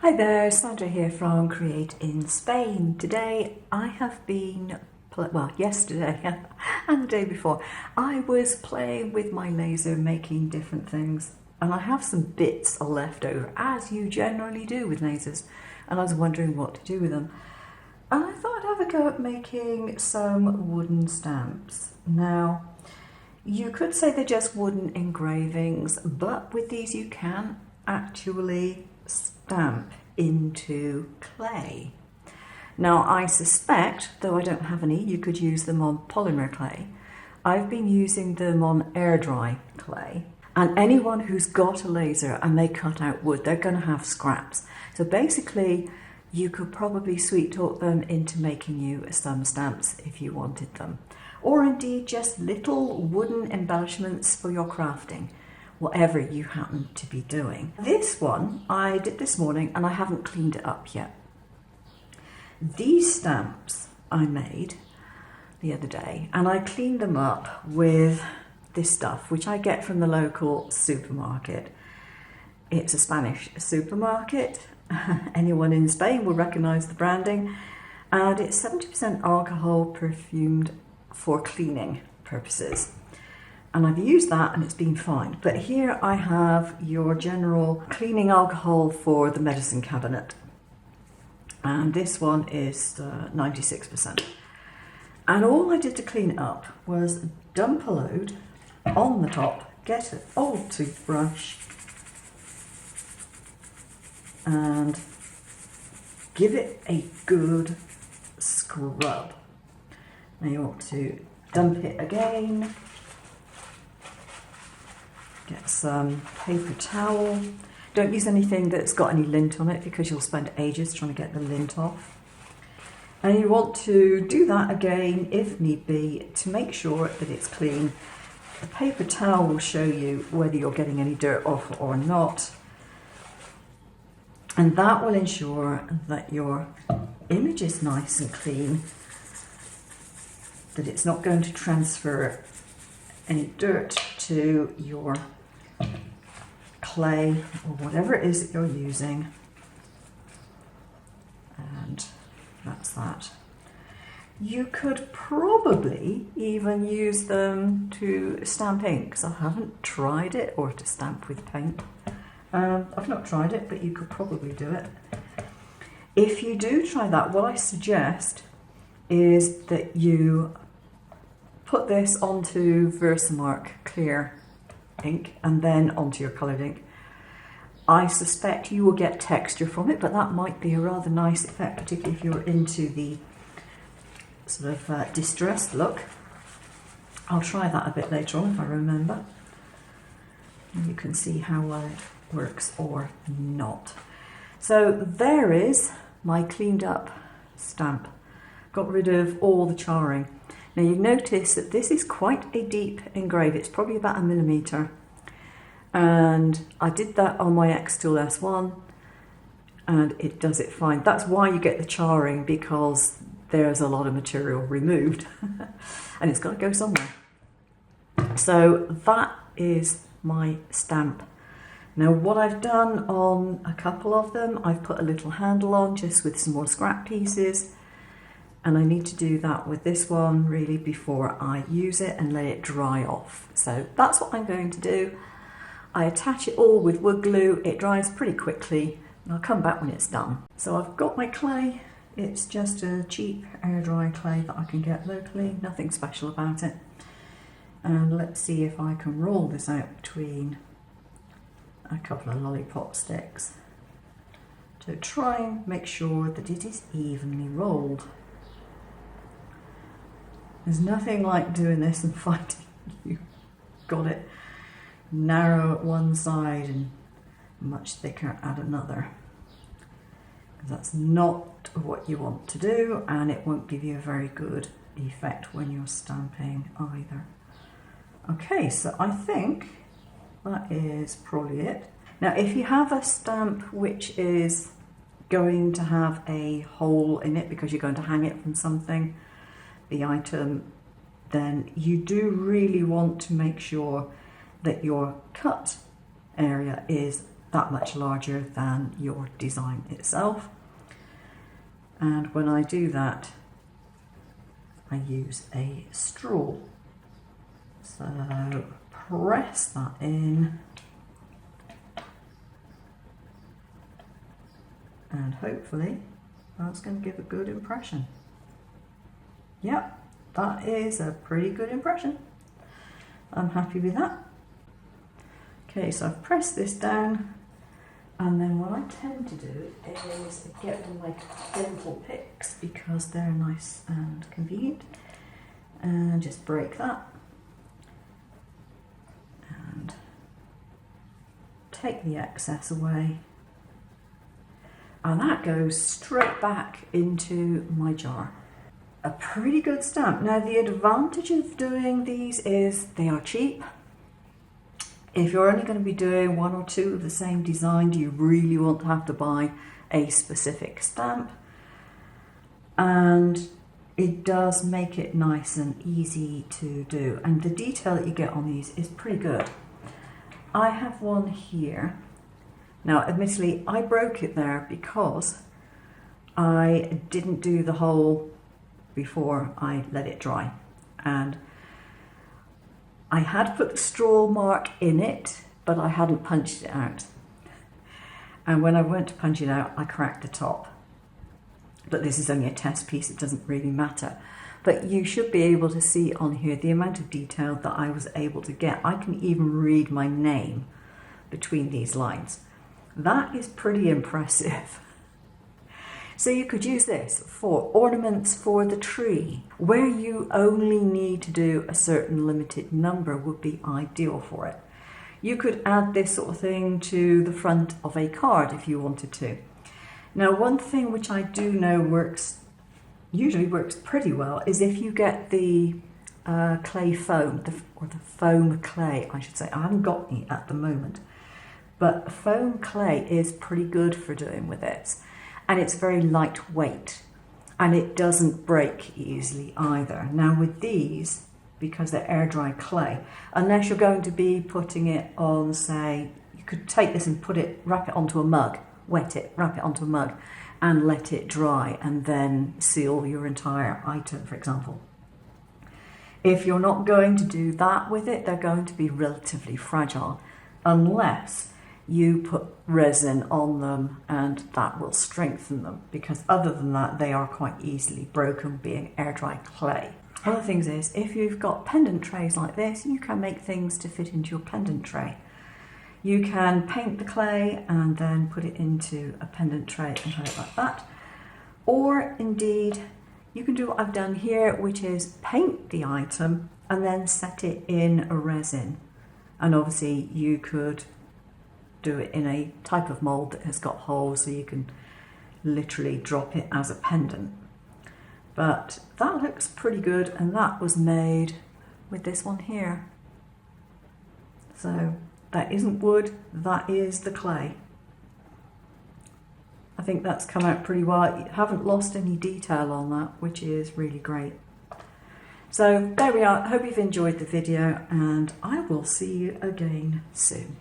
Hi there, Sandra here from Create in Spain. Today I have been, yesterday and the day before, I was playing with my laser making different things, and I have some bits left over, as you generally do with lasers, and I was wondering what to do with them. And I thought I'd have a go at making some wooden stamps. Now, you could say they're just wooden engravings, but with these you can actually stamp into clay. Now I suspect, though I don't have any, you could use them on polymer clay. I've been using them on air dry clay, and anyone who's got a laser and they cut out wood, they're going to have scraps. So basically you could probably sweet talk them into making you some stamps if you wanted them, or indeed just little wooden embellishments for your crafting, whatever you happen to be doing. This one I did this morning and I haven't cleaned it up yet. These stamps I made the other day, and I cleaned them up with this stuff which I get from the local supermarket. It's a Spanish supermarket. Anyone in Spain will recognize the branding, and it's 70% alcohol perfumed for cleaning purposes. And I've used that and it's been fine. But here I have your general cleaning alcohol for the medicine cabinet. And this one is 96%. And all I did to clean it up was dump a load on the top, get an old toothbrush and give it a good scrub. Now you want to dump it again. Get some paper towel. Don't use anything that's got any lint on it because you'll spend ages trying to get the lint off. And you want to do that again if need be to make sure that it's clean. The paper towel will show you whether you're getting any dirt off or not. And that will ensure that your image is nice and clean, that it's not going to transfer any dirt to your clay or whatever it is that you're using. And that's that. You could probably even use them to stamp ink, because I haven't tried it, or to stamp with paint. I've not tried it, but you could probably do it. If you do try that, what I suggest is that you put this onto Versamark clear ink and then onto your coloured ink. I suspect you will get texture from it, but that might be a rather nice effect, particularly if you're into the sort of distressed look. I'll try that a bit later on if I remember. And you can see how well it works or not. So there is my cleaned up stamp. Got rid of all the charring. Now you notice that this is quite a deep engrave. It's probably about 1 millimetre. And I did that on my X-Tool S1 and it does it fine. That's why you get the charring, because there's a lot of material removed and it's got to go somewhere. So that is my stamp. Now what I've done on a couple of them, I've put a little handle on just with some more scrap pieces. And I need to do that with this one really before I use it and let it dry off. So that's what I'm going to do. I attach it all with wood glue. It dries pretty quickly and I'll come back when it's done. So I've got my clay. It's just a cheap air dry clay that I can get locally. Nothing special about it. And let's see if I can roll this out between a couple of lollipop sticks to try and make sure that it is evenly rolled. There's nothing like doing this and finding you've got it narrow at one side and much thicker at another. That's not what you want to do, and it won't give you a very good effect when you're stamping either. Okay, so I think that is probably it. Now if you have a stamp which is going to have a hole in it because you're going to hang it from something, the item, then you do really want to make sure that your cut area is that much larger than your design itself. And when I do that, I use a straw. So press that in, and hopefully that's going to give a good impression. Yep, that is a pretty good impression. I'm happy with that. Okay, so I've pressed this down, and then what I tend to do is get one of my dental picks because they're nice and convenient, and just break that and take the excess away, and that goes straight back into my jar. A pretty good stamp. Now the advantage of doing these is they are cheap. If you're only going to be doing one or two of the same design, do you really want to have to buy a specific stamp? And it does make it nice and easy to do, and the detail that you get on these is pretty good. I have one here. Now admittedly I broke it there because I didn't do the hole before I let it dry, and I had put the straw mark in it, but I hadn't punched it out. And when I went to punch it out, I cracked the top. But this is only a test piece, it doesn't really matter. But you should be able to see on here the amount of detail that I was able to get. I can even read my name between these lines. That is pretty impressive. So you could use this for ornaments for the tree, where you only need to do a certain limited number would be ideal for it. You could add this sort of thing to the front of a card if you wanted to. Now one thing which I do know usually works pretty well is if you get the clay foam, or the foam clay I should say. I haven't got any at the moment, but foam clay is pretty good for doing with it. And it's very lightweight, and it doesn't break easily either. Now with these, because they're air dry clay, unless you're going to be putting it on, say, you could take this and wrap it onto a mug, wet it, wrap it onto a mug, and let it dry, and then seal your entire item, for example. If you're not going to do that with it, they're going to be relatively fragile, unless you put resin on them, and that will strengthen them, because other than that they are quite easily broken, being air dry clay. One of the things is, if you've got pendant trays like this, you can make things to fit into your pendant tray. You can paint the clay and then put it into a pendant tray and have it like that, or indeed you can do what I've done here, which is paint the item and then set it in a resin. And obviously you could do it in a type of mold that has got holes, so you can literally drop it as a pendant. But that looks pretty good, and that was made with this one here. So that isn't wood, that is the clay. I think that's come out pretty well. You haven't lost any detail on that, which is really great. So there we are. I hope you've enjoyed the video, and I will see you again soon.